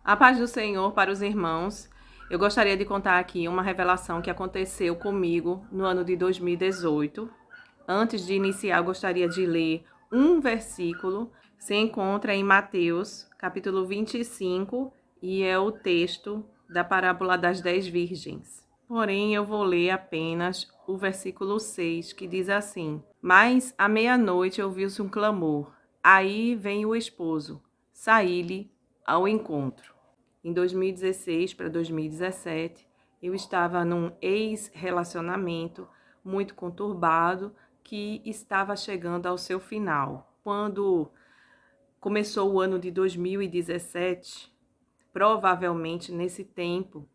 A paz do Senhor para os irmãos. Eu gostaria de contar aqui uma revelação que aconteceu comigo no ano de 2018. Antes de iniciar, eu gostaria de ler um versículo. Se encontra em Mateus, capítulo 25, e é o texto da parábola das 10 virgens. Porém, eu vou ler apenas o versículo 6, que diz assim: Mas à meia-noite ouviu-se um clamor. Aí vem o esposo, saí-lhe ao encontro. Em 2016 para 2017, eu estava num ex-relacionamento muito conturbado que estava chegando ao seu final. Quando começou o ano de 2017, provavelmente nesse tempo,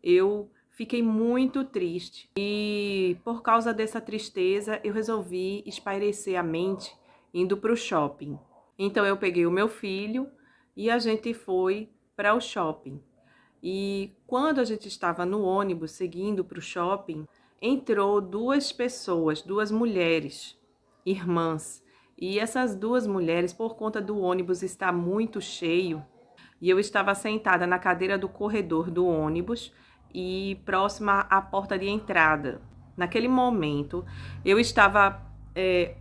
eu fiquei muito triste. E por causa dessa tristeza, eu resolvi espairecer a mente indo para o shopping. Então eu peguei o meu filho e a gente foi para o shopping. E quando a gente estava no ônibus seguindo para o shopping, entrou duas pessoas, duas mulheres, irmãs. E essas duas mulheres, por conta do ônibus estar muito cheio, e eu estava sentada na cadeira do corredor do ônibus e próxima à porta de entrada. Naquele momento, eu estava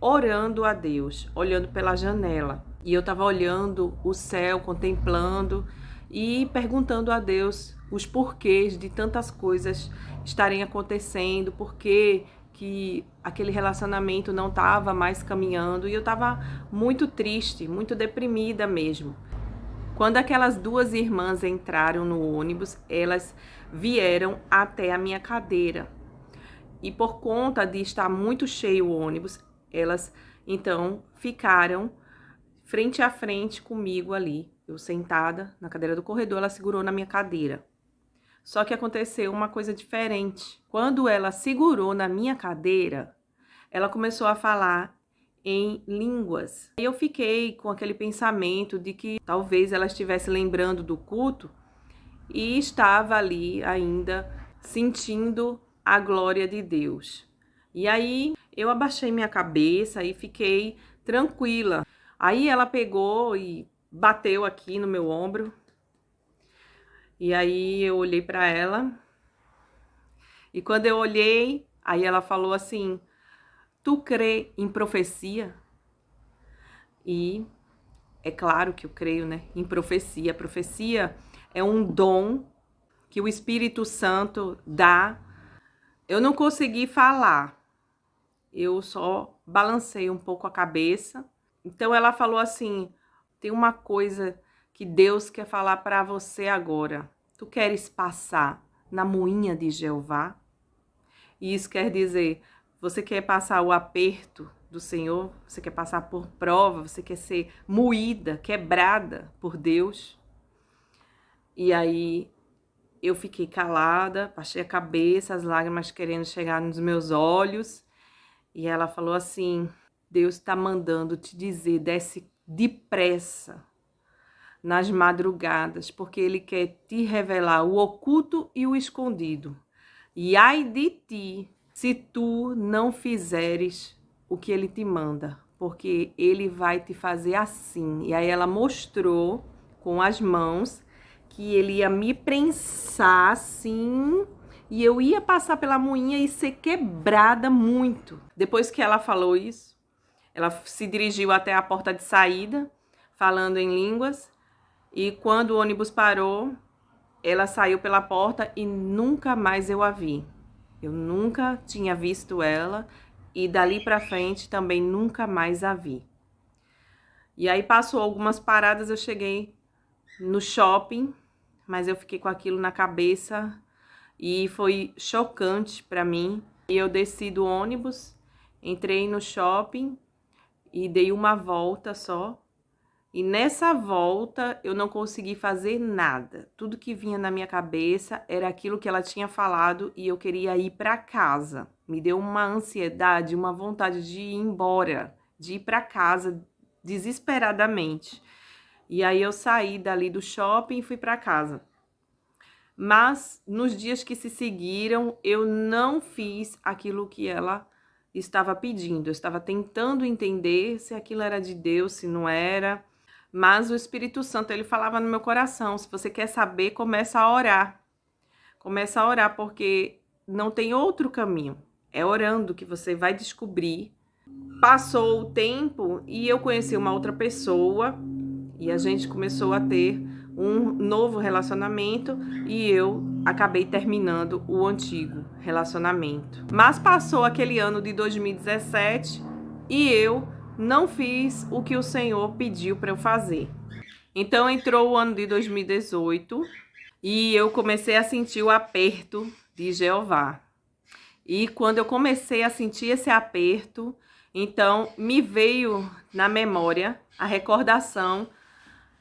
orando a Deus, olhando pela janela. E eu estava olhando o céu, contemplando e perguntando a Deus os porquês de tantas coisas estarem acontecendo, porque que aquele relacionamento não estava mais caminhando, e eu estava muito triste, muito deprimida mesmo. Quando aquelas duas irmãs entraram no ônibus, elas vieram até a minha cadeira. E por conta de estar muito cheio o ônibus, elas então ficaram frente a frente comigo ali. Eu sentada na cadeira do corredor, ela segurou na minha cadeira. Só que aconteceu uma coisa diferente. Quando ela segurou na minha cadeira, ela começou a falar em línguas. E eu fiquei com aquele pensamento de que talvez ela estivesse lembrando do culto e estava ali ainda sentindo a glória de Deus. E aí eu abaixei minha cabeça e fiquei tranquila. Aí ela pegou e bateu aqui no meu ombro. E aí eu olhei para ela. E quando eu olhei, aí ela falou assim: "Tu crê em profecia?" E é claro que eu creio, né, em profecia. A profecia é um dom que o Espírito Santo dá. Eu não consegui falar, eu só balancei um pouco a cabeça. Então ela falou assim: tem uma coisa que Deus quer falar para você agora. Tu queres passar na moinha de Jeová? E isso quer dizer, você quer passar o aperto do Senhor, você quer passar por prova, você quer ser moída, quebrada por Deus. E aí eu fiquei calada, baixei a cabeça, as lágrimas querendo chegar nos meus olhos. E ela falou assim: Deus está mandando te dizer, desce depressa nas madrugadas, porque Ele quer te revelar o oculto e o escondido. E ai de ti, se tu não fizeres o que Ele te manda, porque Ele vai te fazer assim. E aí ela mostrou com as mãos que Ele ia me prensar assim, e eu ia passar pela moinha e ser quebrada muito. Depois que ela falou isso, ela se dirigiu até a porta de saída, falando em línguas, e quando o ônibus parou, ela saiu pela porta e nunca mais eu a vi. Eu nunca tinha visto ela e dali pra frente também nunca mais a vi. E aí passou algumas paradas, eu cheguei no shopping, mas eu fiquei com aquilo na cabeça e foi chocante pra mim. E eu desci do ônibus, entrei no shopping e dei uma volta só. E nessa volta eu não consegui fazer nada. Tudo que vinha na minha cabeça era aquilo que ela tinha falado e eu queria ir para casa. Me deu uma ansiedade, uma vontade de ir embora, de ir para casa desesperadamente. E aí eu saí dali do shopping e fui para casa. Mas nos dias que se seguiram, eu não fiz aquilo que ela estava pedindo. Eu estava tentando entender se aquilo era de Deus, se não era. Mas o Espírito Santo, ele falava no meu coração, se você quer saber, começa a orar. Começa a orar, porque não tem outro caminho. É orando que você vai descobrir. Passou o tempo e eu conheci uma outra pessoa e a gente começou a ter um novo relacionamento e eu acabei terminando o antigo relacionamento. Mas passou aquele ano de 2017 e eu não fiz o que o Senhor pediu para eu fazer. Então entrou o ano de 2018 e eu comecei a sentir o aperto de Jeová. E quando eu comecei a sentir esse aperto, então me veio na memória a recordação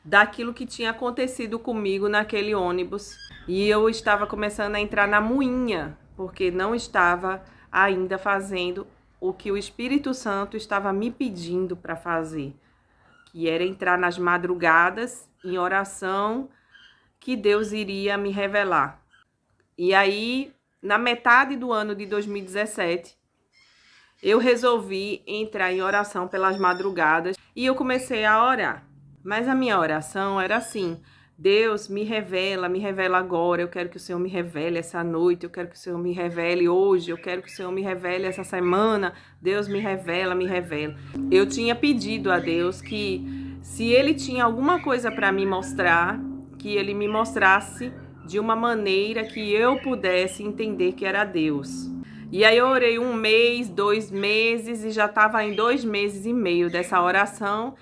daquilo que tinha acontecido comigo naquele ônibus. E eu estava começando a entrar na moinha, porque não estava ainda fazendo o que o Espírito Santo estava me pedindo para fazer, que era entrar nas madrugadas em oração, que Deus iria me revelar. E aí, na metade do ano de 2017, eu resolvi entrar em oração pelas madrugadas e eu comecei a orar. Mas a minha oração era assim: Deus, me revela agora, eu quero que o Senhor me revele essa noite, eu quero que o Senhor me revele hoje, eu quero que o Senhor me revele essa semana, Deus me revela, me revela. Eu tinha pedido a Deus que, se Ele tinha alguma coisa para me mostrar, que Ele me mostrasse de uma maneira que eu pudesse entender que era Deus. E aí eu orei 1 mês, 2 meses e já estava em 2 meses e meio dessa oração.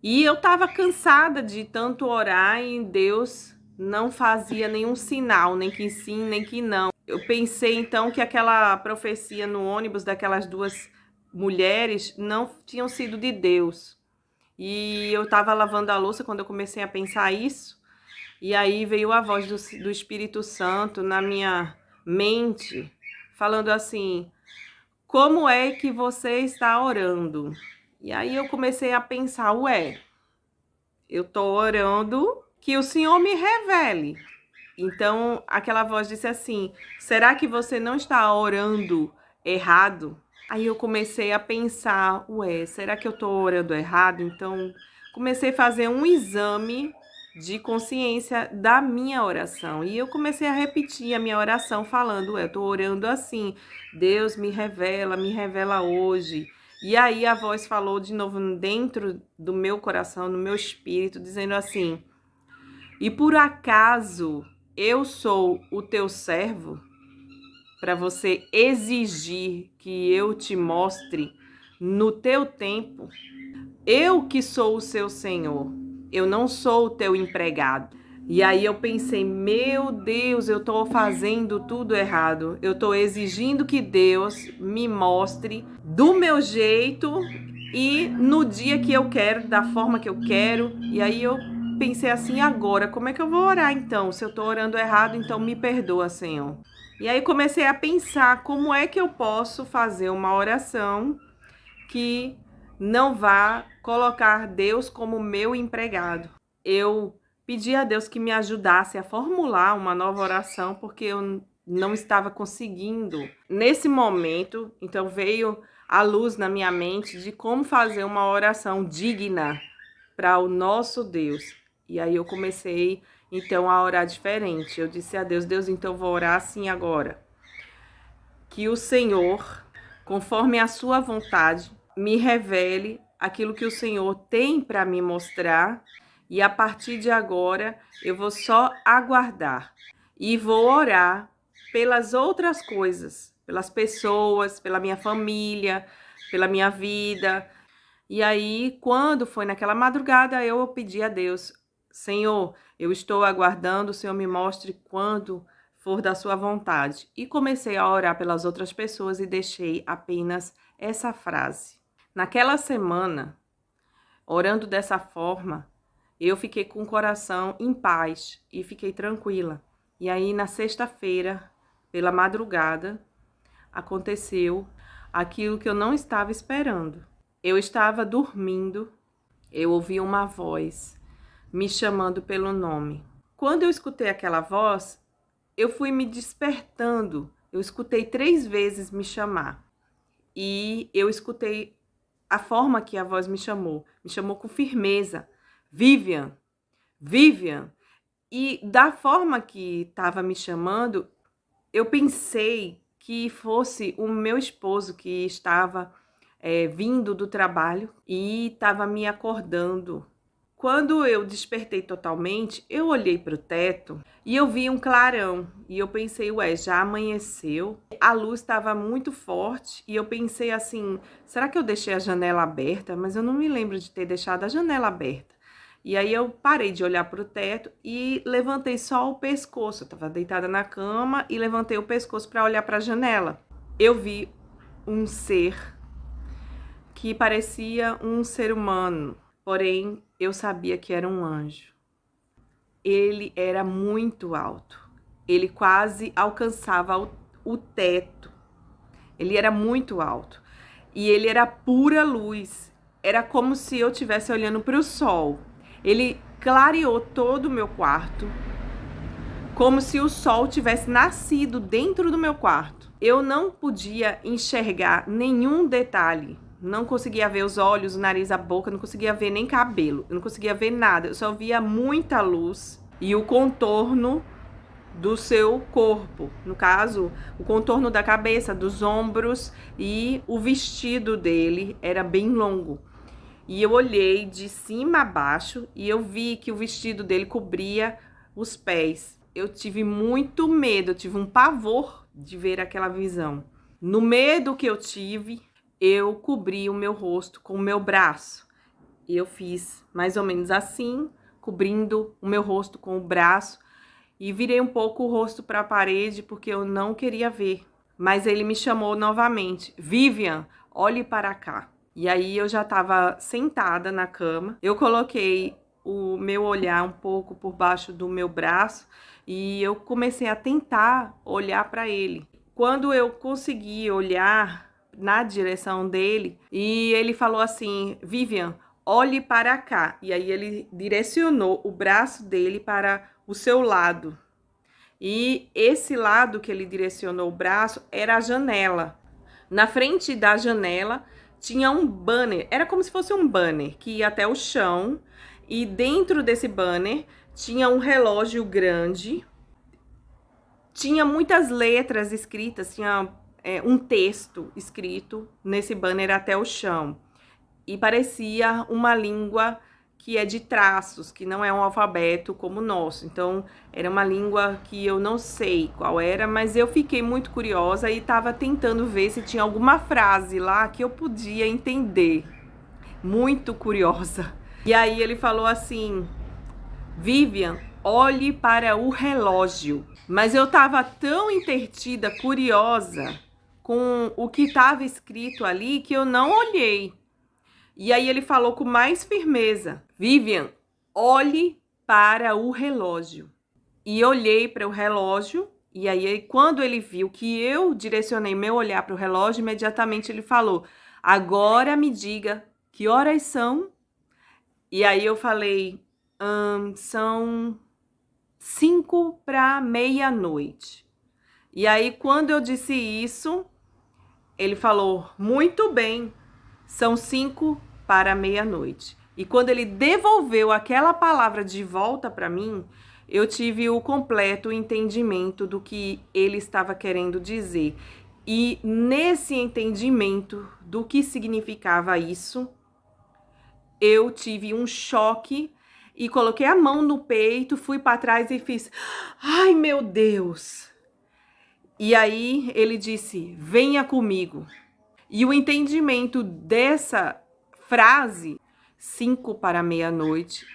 E eu estava cansada de tanto orar e Deus não fazia nenhum sinal, nem que sim, nem que não. Eu pensei então que aquela profecia no ônibus daquelas 2 mulheres não tinham sido de Deus. E eu estava lavando a louça quando eu comecei a pensar isso. E aí veio a voz do Espírito Santo na minha mente, falando assim: como é que você está orando? E aí eu comecei a pensar, eu tô orando que o Senhor me revele. Então aquela voz disse assim: será que você não está orando errado? Aí eu comecei a pensar, será que eu tô orando errado? Então comecei a fazer um exame de consciência da minha oração. E eu comecei a repetir a minha oração falando, eu tô orando assim: Deus me revela hoje. E aí a voz falou de novo dentro do meu coração, no meu espírito, dizendo assim: e por acaso eu sou o teu servo para você exigir que eu te mostre no teu tempo? Eu que sou o seu Senhor, eu não sou o teu empregado. E aí eu pensei, meu Deus, eu estou fazendo tudo errado. Eu estou exigindo que Deus me mostre do meu jeito e no dia que eu quero, da forma que eu quero. E aí eu pensei assim, agora, como é que eu vou orar então? Se eu estou orando errado, então me perdoa, Senhor. E aí comecei a pensar como é que eu posso fazer uma oração que não vá colocar Deus como meu empregado. Eu pedi a Deus que me ajudasse a formular uma nova oração, porque eu não estava conseguindo. Nesse momento, então veio a luz na minha mente de como fazer uma oração digna para o nosso Deus. E aí eu comecei então a orar diferente. Eu disse a Deus, então eu vou orar assim agora. Que o Senhor, conforme a sua vontade, me revele aquilo que o Senhor tem para me mostrar. E a partir de agora, eu vou só aguardar. E vou orar pelas outras coisas, pelas pessoas, pela minha família, pela minha vida. E aí, quando foi naquela madrugada, eu pedi a Deus: Senhor, eu estou aguardando, o Senhor me mostre quando for da sua vontade. E comecei a orar pelas outras pessoas e deixei apenas essa frase. Naquela semana, orando dessa forma, eu fiquei com o coração em paz e fiquei tranquila. E aí, na sexta-feira, pela madrugada, aconteceu aquilo que eu não estava esperando. Eu estava dormindo, eu ouvi uma voz me chamando pelo nome. Quando eu escutei aquela voz, eu fui me despertando. Eu escutei 3 vezes me chamar. E eu escutei a forma que a voz me chamou com firmeza. Vivian, Vivian. E da forma que estava me chamando, eu pensei que fosse o meu esposo que estava vindo do trabalho e estava me acordando. Quando eu despertei totalmente, eu olhei para o teto e eu vi um clarão. E eu pensei, ué, já amanheceu. A luz estava muito forte e eu pensei assim, será que eu deixei a janela aberta? Mas eu não me lembro de ter deixado a janela aberta. E aí eu parei de olhar para o teto e levantei só o pescoço. Eu estava deitada na cama e levantei o pescoço para olhar para a janela. Eu vi um ser que parecia um ser humano, porém eu sabia que era um anjo. Ele era muito alto, ele quase alcançava o teto, ele era muito alto e ele era pura luz, era como se eu estivesse olhando para o sol. Ele clareou todo o meu quarto, como se o sol tivesse nascido dentro do meu quarto. Eu não podia enxergar nenhum detalhe. Não conseguia ver os olhos, o nariz, a boca, não conseguia ver nem cabelo, eu não conseguia ver nada, eu só via muita luz e o contorno do seu corpo, no caso, o contorno da cabeça, dos ombros, e o vestido dele era bem longo. E eu olhei de cima a baixo e eu vi que o vestido dele cobria os pés. Eu tive muito medo, eu tive um pavor de ver aquela visão. No medo que eu tive, eu cobri o meu rosto com o meu braço. E eu fiz mais ou menos assim, cobrindo o meu rosto com o braço. E virei um pouco o rosto para a parede, porque eu não queria ver. Mas ele me chamou novamente. Vivian, olhe para cá. E aí eu já estava sentada na cama. Eu coloquei o meu olhar um pouco por baixo do meu braço. E eu comecei a tentar olhar para ele. Quando eu consegui olhar na direção dele, e ele falou assim, Vivian, olhe para cá. E aí ele direcionou o braço dele para o seu lado. E esse lado que ele direcionou o braço era a janela. Na frente da janela tinha um banner, era como se fosse um banner que ia até o chão. E dentro desse banner tinha um relógio grande. Tinha muitas letras escritas, tinha um texto escrito nesse banner até o chão. E parecia uma língua que é de traços, que não é um alfabeto como o nosso. Então, era uma língua que eu não sei qual era, mas eu fiquei muito curiosa e estava tentando ver se tinha alguma frase lá que eu podia entender. Muito curiosa. E aí ele falou assim, Vivian, olhe para o relógio. Mas eu estava tão entretida, curiosa com o que estava escrito ali, que eu não olhei. E aí ele falou com mais firmeza, Vivian, olhe para o relógio. E olhei para o relógio, e aí quando ele viu que eu direcionei meu olhar para o relógio, imediatamente ele falou, agora me diga que horas são. E aí eu falei, são 5 para meia-noite. E aí quando eu disse isso, ele falou, muito bem, são 5 para meia-noite. E quando ele devolveu aquela palavra de volta para mim, eu tive o completo entendimento do que ele estava querendo dizer. E nesse entendimento do que significava isso, eu tive um choque e coloquei a mão no peito, fui para trás e fiz, ai meu Deus! E aí ele disse, venha comigo. E o entendimento dessa frase, 5 para meia-noite,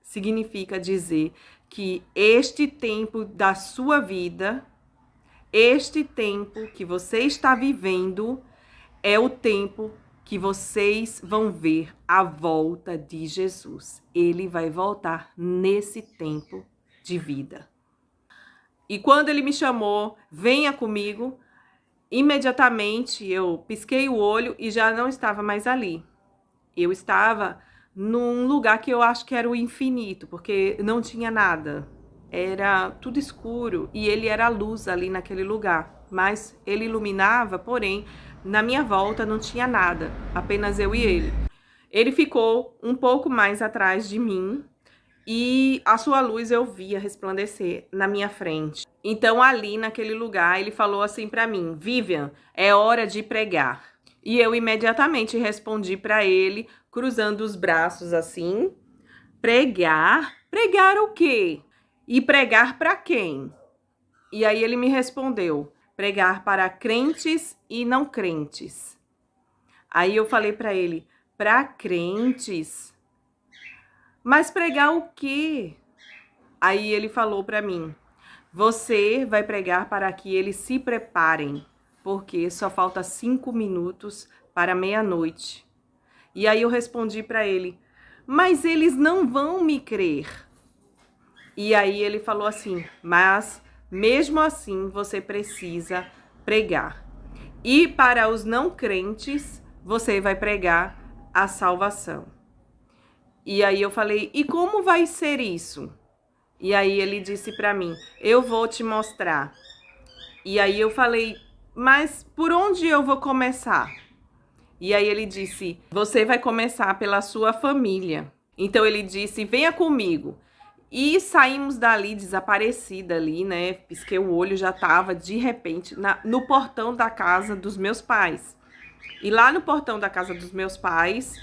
significa dizer que este tempo da sua vida, este tempo que você está vivendo, é o tempo que vocês vão ver a volta de Jesus. Ele vai voltar nesse tempo de vida. E quando ele me chamou, venha comigo, imediatamente eu pisquei o olho e já não estava mais ali. Eu estava num lugar que eu acho que era o infinito, porque não tinha nada. Era tudo escuro e ele era a luz ali naquele lugar. Mas ele iluminava, porém, na minha volta não tinha nada, apenas eu e ele. Ele ficou um pouco mais atrás de mim e a sua luz eu via resplandecer na minha frente. Então, ali naquele lugar, ele falou assim para mim: Vivian, é hora de pregar. E eu imediatamente respondi para ele, cruzando os braços assim: pregar? Pregar o quê? E pregar para quem? E aí ele me respondeu: pregar para crentes e não crentes. Aí eu falei para ele: para crentes? Mas pregar o quê? Aí ele falou para mim: você vai pregar para que eles se preparem, porque só falta 5 minutos para meia-noite. E aí eu respondi para ele: mas eles não vão me crer. E aí ele falou assim: mas mesmo assim você precisa pregar. E para os não crentes, você vai pregar a salvação. E aí eu falei: e como vai ser isso? E aí ele disse para mim: eu vou te mostrar. E aí eu falei: mas por onde eu vou começar? E aí ele disse: você vai começar pela sua família. Então ele disse: venha comigo. E saímos dali, desaparecida ali, né? Pisquei o olho, já tava de repente no portão da casa dos meus pais. E lá no portão da casa dos meus pais,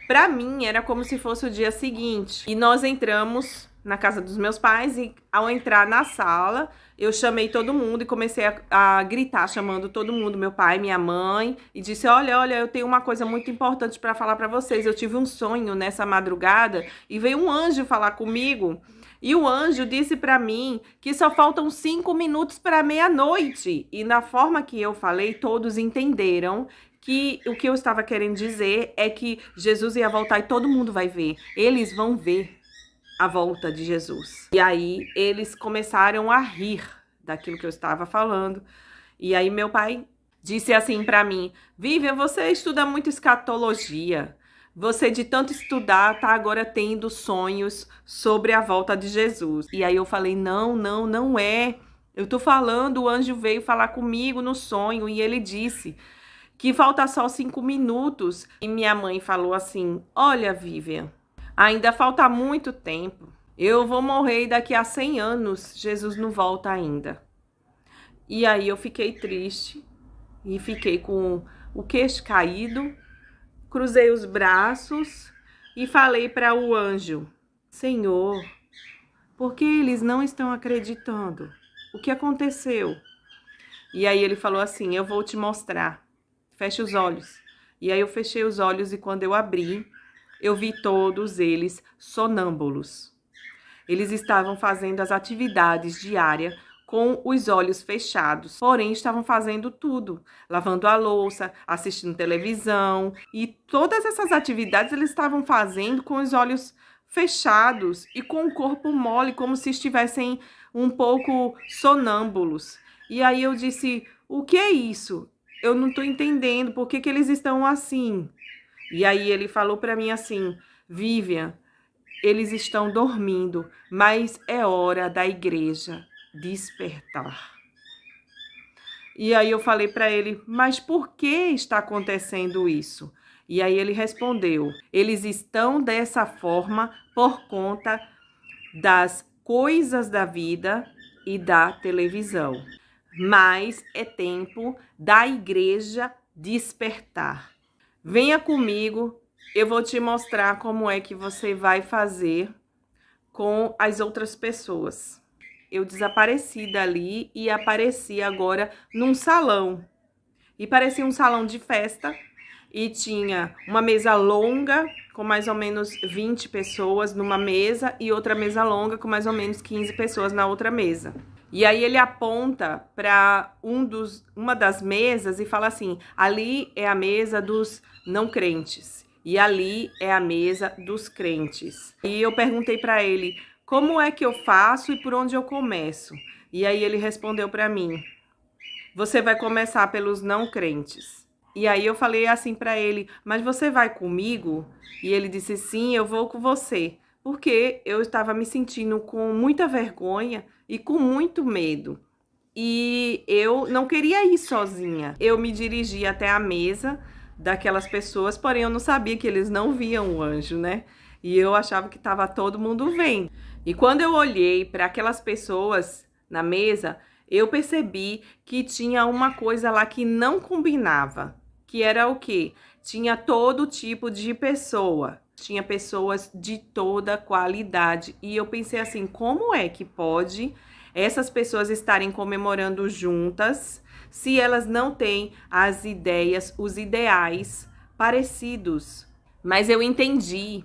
pra mim era como se fosse o dia seguinte. E nós entramos na casa dos meus pais e ao entrar na sala, eu chamei todo mundo e comecei a gritar, chamando todo mundo, meu pai, minha mãe, e disse: olha, eu tenho uma coisa muito importante para falar para vocês. Eu tive um sonho nessa madrugada e veio um anjo falar comigo. E o anjo disse para mim que só faltam 5 minutos para meia-noite. E na forma que eu falei, todos entenderam que o que eu estava querendo dizer é que Jesus ia voltar e todo mundo vai ver. Eles vão ver a volta de Jesus. E aí eles começaram a rir daquilo que eu estava falando. E aí meu pai disse assim para mim: Vivian, você estuda muito escatologia. Você, de tanto estudar, tá agora tendo sonhos sobre a volta de Jesus. E aí eu falei: não é. Eu tô falando, o anjo veio falar comigo no sonho e ele disse que falta só 5 minutos. E minha mãe falou assim: olha, Vivian, ainda falta muito tempo. Eu vou morrer daqui a 100 anos. Jesus não volta ainda. E aí eu fiquei triste e fiquei com o queixo caído. Cruzei os braços e falei para o anjo: Senhor, por que eles não estão acreditando? O que aconteceu? E aí ele falou assim: eu vou te mostrar. Feche os olhos. E aí eu fechei os olhos e quando eu abri, eu vi todos eles sonâmbulos. Eles estavam fazendo as atividades diárias com os olhos fechados, porém estavam fazendo tudo, lavando a louça, assistindo televisão e todas essas atividades eles estavam fazendo com os olhos fechados e com o corpo mole, como se estivessem um pouco sonâmbulos. E aí eu disse: o que é isso? Eu não estou entendendo, por que eles estão assim? E aí ele falou para mim assim: Vivian, eles estão dormindo, mas é hora da igreja despertar. E aí eu falei para ele: mas por que está acontecendo isso? E aí ele respondeu: eles estão dessa forma por conta das coisas da vida e da televisão. Mas é tempo da igreja despertar. Venha comigo, eu vou te mostrar como é que você vai fazer com as outras pessoas. Eu desapareci dali e apareci agora num salão. E parecia um salão de festa e tinha uma mesa longa com mais ou menos 20 pessoas numa mesa e outra mesa longa com mais ou menos 15 pessoas na outra mesa. E aí ele aponta para uma das mesas e fala assim: ali é a mesa dos não crentes e ali é a mesa dos crentes. E eu perguntei para ele: como é que eu faço e por onde eu começo? E aí ele respondeu para mim: você vai começar pelos não crentes. E aí eu falei assim para ele: mas você vai comigo? E ele disse: sim, eu vou com você. Porque eu estava me sentindo com muita vergonha e com muito medo. E eu não queria ir sozinha. Eu me dirigi até a mesa daquelas pessoas, porém eu não sabia que eles não viam o anjo, né? E eu achava que estava todo mundo vendo. E quando eu olhei para aquelas pessoas na mesa, eu percebi que tinha uma coisa lá que não combinava, que era o quê? Tinha todo tipo de pessoa, tinha pessoas de toda qualidade. E eu pensei assim, como é que pode essas pessoas estarem comemorando juntas se elas não têm as ideias, os ideais parecidos? Mas eu entendi,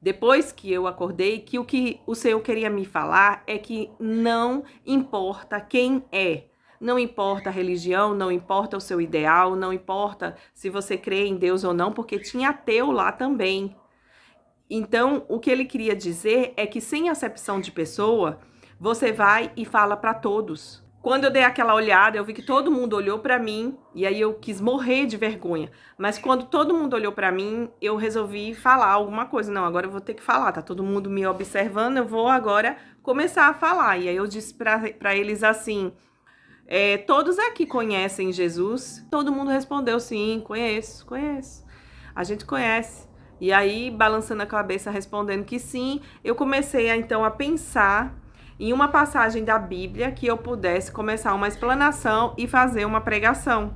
depois que eu acordei, que o Senhor queria me falar é que não importa quem é, não importa a religião, não importa o seu ideal, não importa se você crê em Deus ou não, porque tinha ateu lá também. Então, o que ele queria dizer é que sem acepção de pessoa, você vai e fala para todos. Quando eu dei aquela olhada, eu vi que todo mundo olhou para mim e aí eu quis morrer de vergonha. Mas quando todo mundo olhou para mim, eu resolvi falar alguma coisa. Não, agora eu vou ter que falar, tá todo mundo me observando, eu vou agora começar a falar. E aí eu disse para eles assim, todos aqui conhecem Jesus? Todo mundo respondeu sim, conheço. A gente conhece. E aí, balançando a cabeça, respondendo que sim, eu comecei então a pensar em uma passagem da Bíblia que eu pudesse começar uma explanação e fazer uma pregação.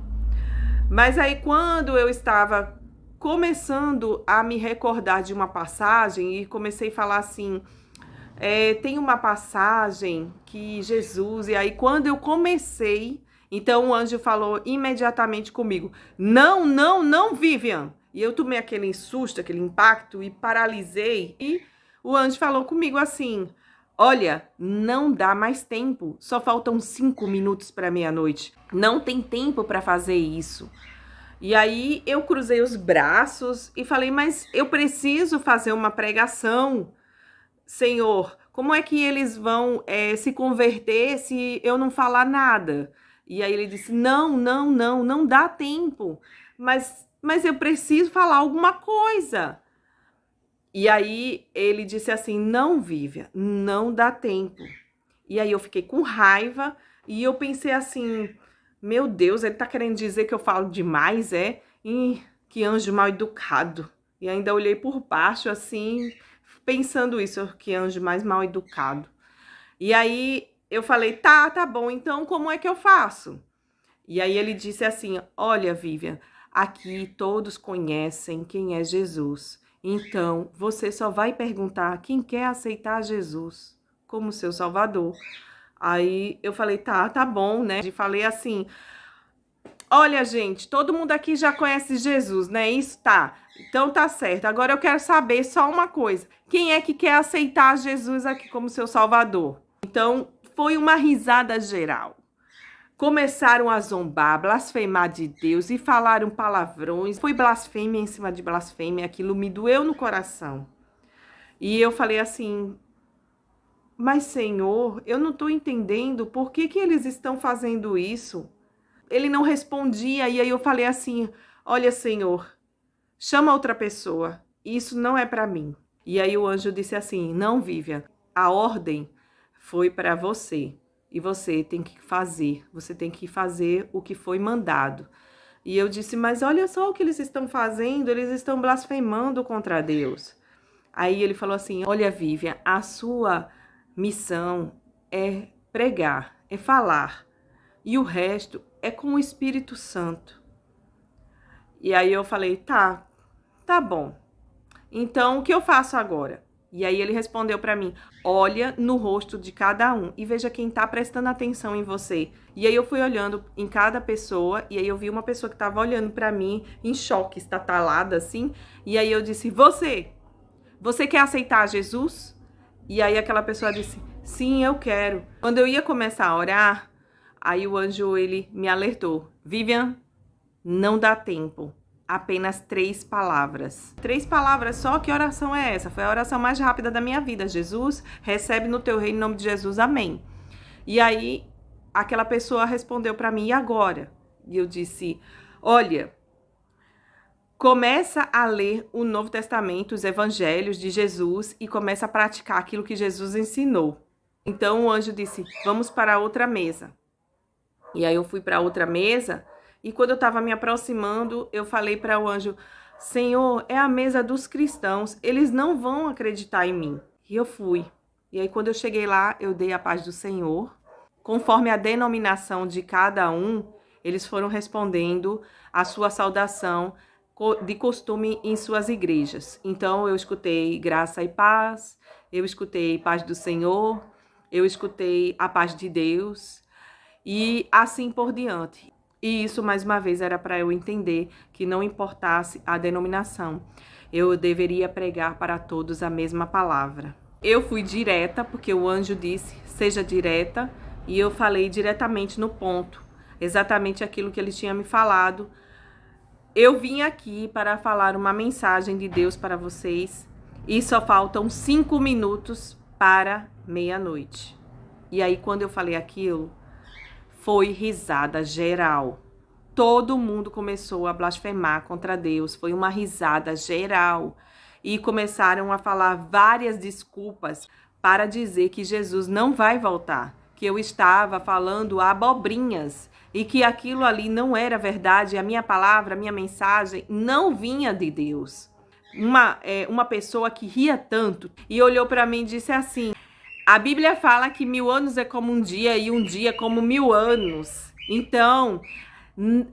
Mas aí, quando eu estava começando a me recordar de uma passagem e comecei a falar assim, tem uma passagem que Jesus... E aí, quando eu comecei, então o anjo falou imediatamente comigo, não, Vivian. E eu tomei aquele susto, aquele impacto e paralisei. E o anjo falou comigo assim, olha, não dá mais tempo, só faltam 5 minutos para meia-noite. Não tem tempo para fazer isso. E aí eu cruzei os braços e falei, mas eu preciso fazer uma pregação, Senhor. Como é que eles vão se converter se eu não falar nada? E aí ele disse, não dá tempo. Mas eu preciso falar alguma coisa. E aí ele disse assim, não, Vivian, não dá tempo. E aí eu fiquei com raiva e eu pensei assim, meu Deus, ele tá querendo dizer que eu falo demais, é? E que anjo mal educado. E ainda olhei por baixo assim, pensando isso, que anjo mais mal educado. E aí eu falei, tá bom, então como é que eu faço? E aí ele disse assim, olha, Vivian, aqui todos conhecem quem é Jesus. Então, você só vai perguntar quem quer aceitar Jesus como seu Salvador. Aí eu falei, tá bom, né? E falei assim, olha, gente, todo mundo aqui já conhece Jesus, né? Isso tá. Então tá certo. Agora eu quero saber só uma coisa. Quem é que quer aceitar Jesus aqui como seu Salvador? Então, foi uma risada geral. Começaram a zombar, blasfemar de Deus e falaram palavrões. Foi blasfêmia em cima de blasfêmia, aquilo me doeu no coração. E eu falei assim, mas Senhor, eu não estou entendendo por que eles estão fazendo isso. Ele não respondia e aí eu falei assim, olha Senhor, chama outra pessoa, isso não é para mim. E aí o anjo disse assim, não Vivian, a ordem foi para você. E você tem que fazer o que foi mandado. E eu disse, mas olha só o que eles estão fazendo, eles estão blasfemando contra Deus. Aí ele falou assim, olha Vivian, a sua missão é pregar, é falar. E o resto é com o Espírito Santo. E aí eu falei, tá bom. Então o que eu faço agora? E aí ele respondeu para mim, olha no rosto de cada um e veja quem tá prestando atenção em você. E aí eu fui olhando em cada pessoa e aí eu vi uma pessoa que tava olhando para mim em choque, estatalada assim. E aí eu disse, você quer aceitar Jesus? E aí aquela pessoa disse, sim, eu quero. Quando eu ia começar a orar, aí o anjo, ele me alertou, Vivian, não dá tempo. Apenas 3 palavras. 3 palavras só? Que oração é essa? Foi a oração mais rápida da minha vida. Jesus, recebe no teu reino em nome de Jesus, amém. E aí, aquela pessoa respondeu para mim, e agora? E eu disse, olha, começa a ler o Novo Testamento, os evangelhos de Jesus e começa a praticar aquilo que Jesus ensinou. Então o anjo disse, vamos para outra mesa. E aí eu fui para outra mesa E quando eu estava me aproximando, eu falei para o anjo: Senhor, é a mesa dos cristãos, eles não vão acreditar em mim. E eu fui. E aí, quando eu cheguei lá, eu dei a paz do Senhor. Conforme a denominação de cada um, eles foram respondendo a sua saudação de costume em suas igrejas. Então, eu escutei graça e paz, eu escutei paz do Senhor, eu escutei a paz de Deus e assim por diante. E isso, mais uma vez, era para eu entender que não importasse a denominação, eu deveria pregar para todos a mesma palavra. Eu fui direta, porque o anjo disse, seja direta, e eu falei diretamente no ponto, exatamente aquilo que ele tinha me falado. Eu vim aqui para falar uma mensagem de Deus para vocês, e só faltam 5 minutos para meia-noite. E aí, quando eu falei aquilo, foi risada geral. Todo mundo começou a blasfemar contra Deus. Foi uma risada geral. E começaram a falar várias desculpas para dizer que Jesus não vai voltar. Que eu estava falando abobrinhas. E que aquilo ali não era verdade. A minha palavra, a minha mensagem não vinha de Deus. Uma pessoa que ria tanto e olhou para mim e disse assim: a Bíblia fala que 1000 anos é como um dia e um dia como 1000 anos. Então,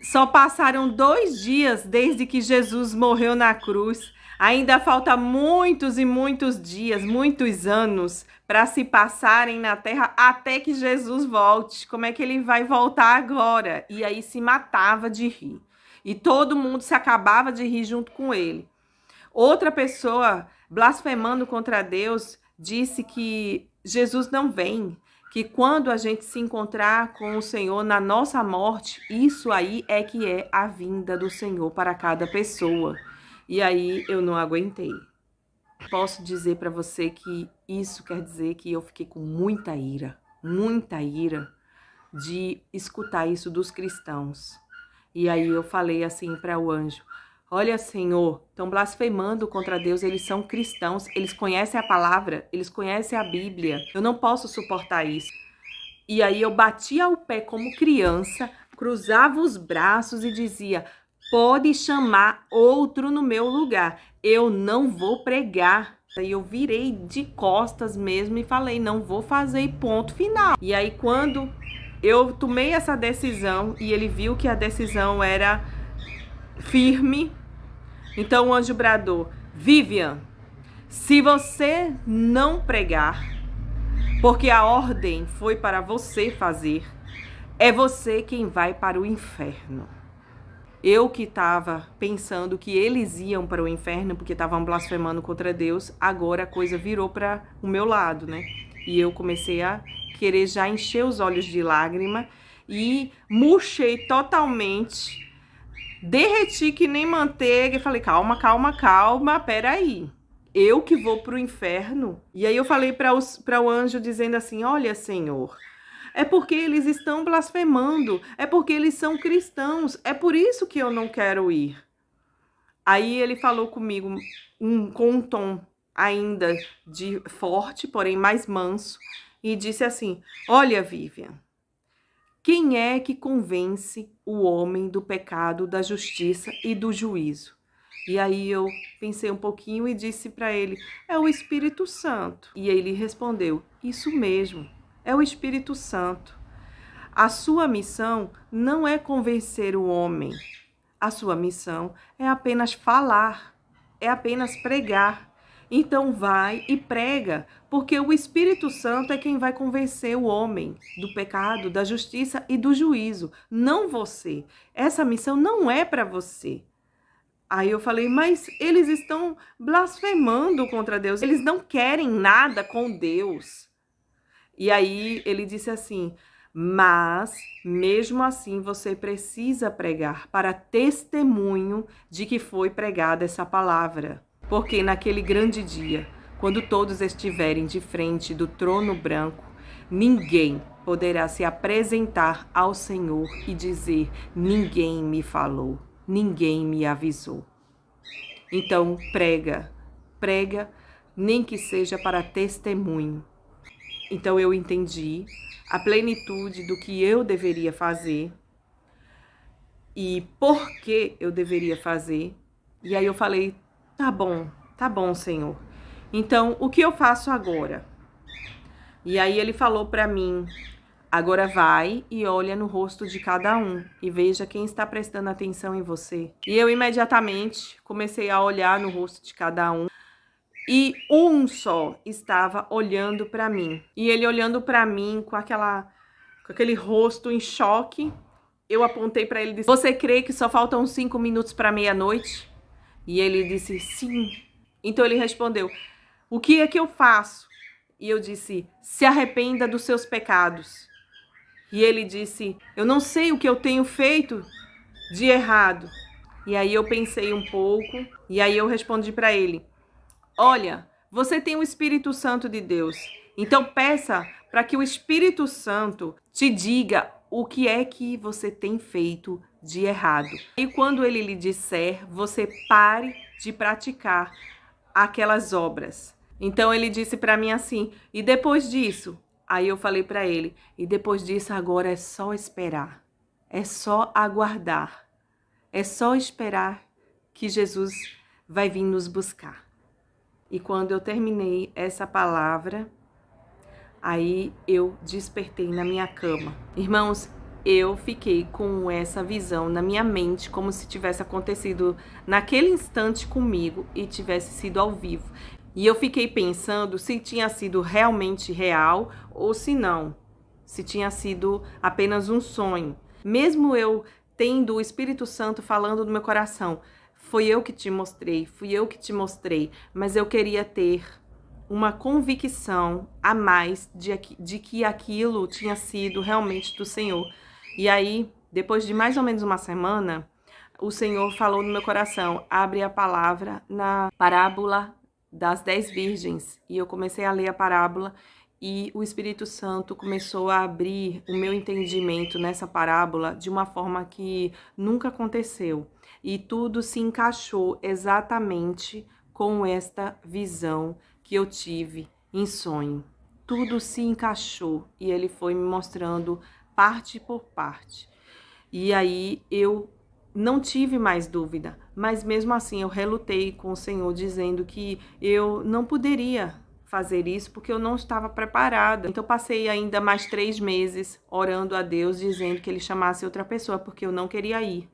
só passaram 2 dias desde que Jesus morreu na cruz. Ainda falta muitos e muitos dias, muitos anos para se passarem na terra até que Jesus volte. Como é que ele vai voltar agora? E aí se matava de rir. E todo mundo se acabava de rir junto com ele. Outra pessoa, blasfemando contra Deus, disse que Jesus não vem, que quando a gente se encontrar com o Senhor na nossa morte, isso aí é que é a vinda do Senhor para cada pessoa. E aí eu não aguentei. Posso dizer para você que isso quer dizer que eu fiquei com muita ira de escutar isso dos cristãos. E aí eu falei assim para o anjo: olha, Senhor, estão blasfemando contra Deus, eles são cristãos, eles conhecem a palavra, eles conhecem a Bíblia, eu não posso suportar isso. E aí eu batia o pé como criança, cruzava os braços e dizia: pode chamar outro no meu lugar, eu não vou pregar. Aí eu virei de costas mesmo e falei: não vou fazer, ponto final. E aí quando eu tomei essa decisão e ele viu que a decisão era firme, então o anjo bradou: Vivian, se você não pregar, porque a ordem foi para você fazer, é você quem vai para o inferno. Eu que estava pensando que eles iam para o inferno porque estavam blasfemando contra Deus, agora a coisa virou para o meu lado, né? E eu comecei a querer já encher os olhos de lágrima e murchei totalmente. Derreti que nem manteiga e falei: calma, calma, calma, peraí. Eu que vou pro inferno? E aí eu falei para o anjo dizendo assim: olha, Senhor, é porque eles estão blasfemando, é porque eles são cristãos, é por isso que eu não quero ir. Aí ele falou comigo com um tom ainda de forte, porém mais manso, e disse assim: olha, Vivian, quem é que convence o homem do pecado, da justiça e do juízo? E aí eu pensei um pouquinho e disse para ele: é o Espírito Santo. E ele respondeu: isso mesmo, é o Espírito Santo. A sua missão não é convencer o homem. A sua missão é apenas falar, é apenas pregar. Então vai e prega, porque o Espírito Santo é quem vai convencer o homem do pecado, da justiça e do juízo, não você. Essa missão não é para você. Aí eu falei: mas eles estão blasfemando contra Deus, eles não querem nada com Deus. E aí ele disse assim: mas mesmo assim você precisa pregar para testemunho de que foi pregada essa palavra. Porque naquele grande dia, quando todos estiverem de frente do trono branco, ninguém poderá se apresentar ao Senhor e dizer: ninguém me falou, ninguém me avisou. Então prega, nem que seja para testemunho. Então eu entendi a plenitude do que eu deveria fazer. e por que eu deveria fazer. E aí eu falei, tá bom, Senhor. Então, o que eu faço agora? E aí ele falou para mim, agora vai e olha no rosto de cada um e veja quem está prestando atenção em você. E eu imediatamente comecei a olhar no rosto de cada um e um só estava olhando para mim. E ele olhando para mim com aquele rosto em choque. Eu apontei para ele e disse, você crê que só faltam 5 minutos para meia-noite? E ele disse, sim. Então ele respondeu, o que é que eu faço? E eu disse, se arrependa dos seus pecados. E ele disse, eu não sei o que eu tenho feito de errado. E aí eu pensei um pouco, e aí eu respondi para ele, olha, você tem o Espírito Santo de Deus, então peça para que o Espírito Santo te diga o que é que você tem feito de errado. E quando ele lhe disser, você pare de praticar aquelas obras. Então ele disse para mim assim, e depois disso? Aí eu falei para ele, e depois disso agora é só esperar, é só aguardar, é só esperar que Jesus vai vir nos buscar. E quando eu terminei essa palavra, aí eu despertei na minha cama. Irmãos, eu fiquei com essa visão na minha mente, como se tivesse acontecido naquele instante comigo e tivesse sido ao vivo. E eu fiquei pensando se tinha sido realmente real ou se não, se tinha sido apenas um sonho. Mesmo eu tendo o Espírito Santo falando no meu coração, fui eu que te mostrei, mas eu queria ter uma convicção a mais de que aquilo tinha sido realmente do Senhor. E aí, depois de mais ou menos uma semana, o Senhor falou no meu coração, abre a palavra na parábola das 10 virgens. E eu comecei a ler a parábola e o Espírito Santo começou a abrir o meu entendimento nessa parábola de uma forma que nunca aconteceu. E tudo se encaixou exatamente com esta visão que eu tive em sonho. Tudo se encaixou e ele foi me mostrando parte por parte. E aí eu não tive mais dúvida, mas mesmo assim eu relutei com o Senhor dizendo que eu não poderia fazer isso porque eu não estava preparada. Então passei ainda mais 3 meses orando a Deus, dizendo que ele chamasse outra pessoa porque eu não queria ir.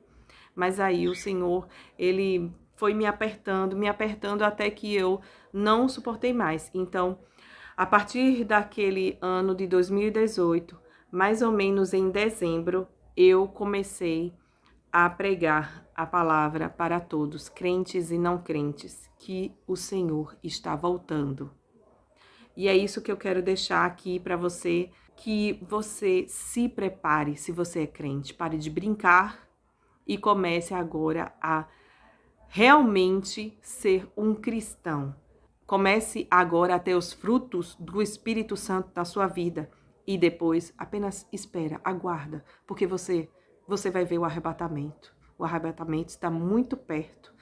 Mas aí o Senhor, ele foi me apertando até que eu não suportei mais. Então, a partir daquele ano de 2018, mais ou menos em dezembro, eu comecei a pregar a palavra para todos, crentes e não crentes, que o Senhor está voltando. E é isso que eu quero deixar aqui para você, que você se prepare, se você é crente, pare de brincar e comece agora a realmente ser um cristão. Comece agora a ter os frutos do Espírito Santo na sua vida e depois apenas espera, aguarda, porque você vai ver o arrebatamento. O arrebatamento está muito perto.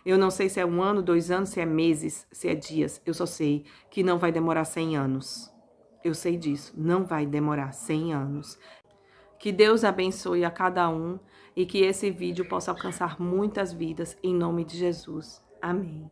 Eu não sei se é 1 ano, 2 anos, se é meses, se é dias. Eu só sei que não vai demorar 100 anos. Eu sei disso, não vai demorar 100 anos. Que Deus abençoe a cada um e que esse vídeo possa alcançar muitas vidas em nome de Jesus. Amém.